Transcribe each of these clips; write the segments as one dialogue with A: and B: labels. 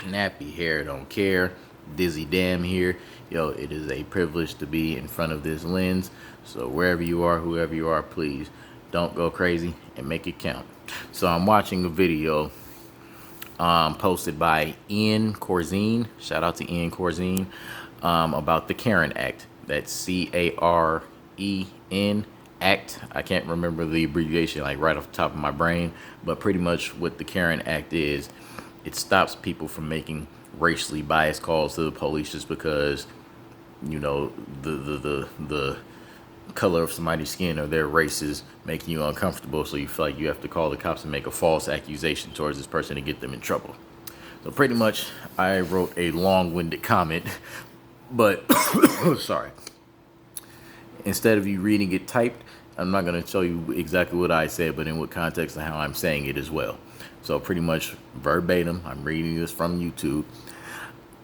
A: nappy hair, don't care. Dizzy damn here. Yo, it is a privilege to be in front of this lens. So wherever you are, whoever you are, please don't go crazy and make it count. So I'm watching a video posted by Corzine. Shout out to Corzine about the CAREN Act. That's CAREN Act. I can't remember the abbreviation like right off the top of my brain, but pretty much what the CAREN Act is, it stops people from making racially biased calls to the police just because, you know, the color of somebody's skin or their race is making you uncomfortable, so you feel like you have to call the cops and make a false accusation towards this person to get them in trouble. So pretty much I wrote a long-winded comment, but sorry. Instead of you reading it typed, I'm not going to tell you exactly what I said, but in what context and how I'm saying it as well. So pretty much verbatim, I'm reading this from YouTube.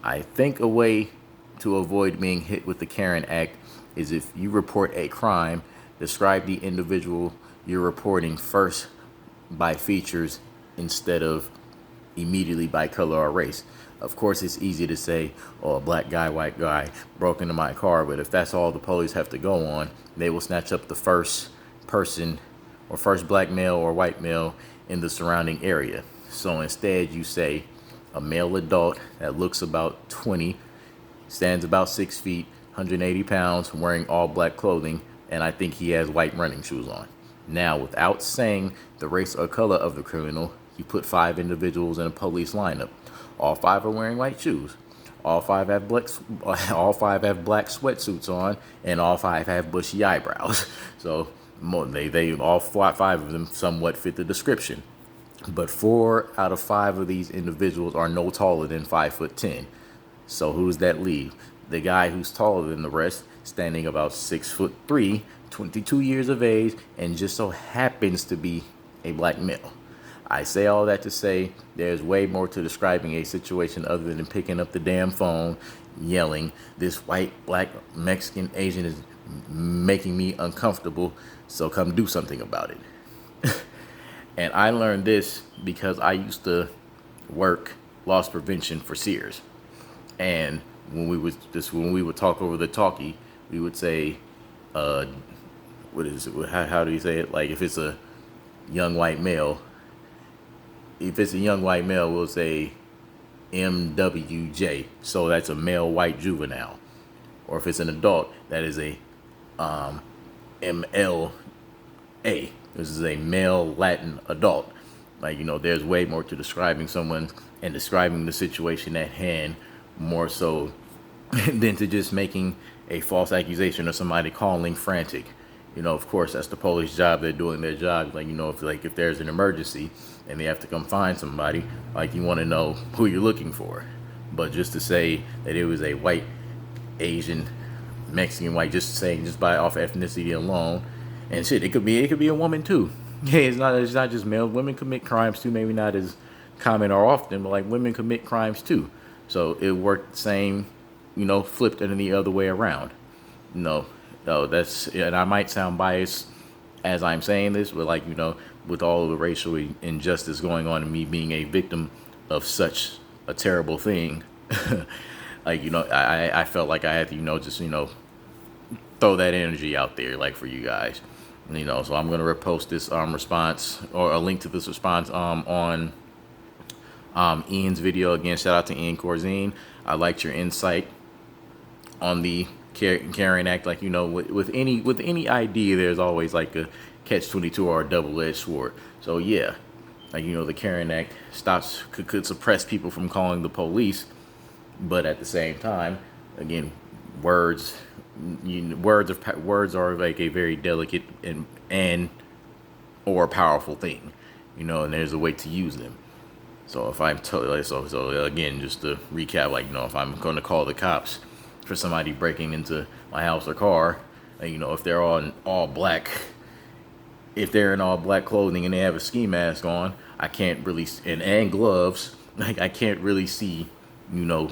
A: I think a way to avoid being hit with the CAREN Act is if you report a crime, describe the individual you're reporting first by features instead of immediately by color or race. Of course, it's easy to say, oh, a black guy, white guy broke into my car, but if that's all the police have to go on, they will snatch up the first person or first black male or white male in the surrounding area. So instead you say a male adult that looks about 20, stands about 6 feet, 180 pounds, wearing all black clothing, and I think he has white running shoes on. Now, without saying the race or color of the criminal, you put 5 individuals in a police lineup. All 5 are wearing white shoes. All 5 have black sweatsuits on, and all 5 have bushy eyebrows. So they all 5 of them somewhat fit the description. But 4 out of 5 of these individuals are no taller than 5'10". So who does that leave? The guy who's taller than the rest, standing about 6'3", 22 years of age, and just so happens to be a black male. I say all that to say there's way more to describing a situation other than picking up the damn phone, yelling, this white, black, Mexican, Asian is making me uncomfortable, so come do something about it. And I learned this because I used to work loss prevention for Sears. And when we would talk over the talkie, we would say, what is it? How do you say it? Like if it's a young white male, we'll say MWJ. So that's a male white juvenile. Or if it's an adult, that is a MLA. This is a male Latin adult. Like, you know, there's way more to describing someone and describing the situation at hand, more so than to just making a false accusation or somebody calling frantic. You know, of course, that's the police job. They're doing their job. Like, you know, if there's an emergency and they have to come find somebody, like, you want to know who you're looking for. But just to say that it was a white, Asian, Mexican, white, just by off ethnicity alone, and shit, it could be a woman too. Yeah, it's not just male. Women commit crimes too. Maybe not as common or often, but like women commit crimes too. So it worked the same, you know, flipped it in the other way around. No, that's, and I might sound biased as I'm saying this, but like, you know, with all of the racial injustice going on and me being a victim of such a terrible thing, like, you know, I felt like I had to, you know, just, you know, throw that energy out there, like, for you guys, you know. So I'm gonna repost this response, or a link to this response on Ian's video. Again, shout out to Ian Corzine. I liked your insight on the CAREN Act. Like, you know, with any idea, there's always like a catch-22 or a double-edged sword. So yeah, like, you know, the CAREN Act could suppress people from calling the police, but at the same time, again, words are like a very delicate and or powerful thing, you know, and there's a way to use them. So if I'm so again, just to recap, like, you know, if I'm going to call the cops for somebody breaking into my house or car, and, you know, if they're in all black clothing and they have a ski mask on, I can't really, and gloves, like, I can't really see, you know,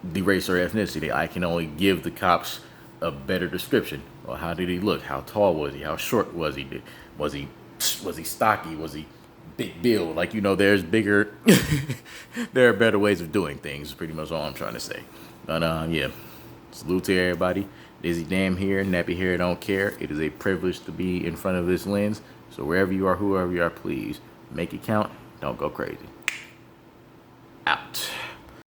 A: the race or ethnicity. I can only give the cops a better description. Well, how did he look? How tall was he? How short was he? Was he stocky? Was he big build. Like, there's bigger, there are better ways of doing things, is pretty much all I'm trying to say. But, yeah, salute to everybody. Dizzy Dam here, Nappy Hair Don't Care. It is a privilege to be in front of this lens. So wherever you are, whoever you are, please make it count. Don't go crazy.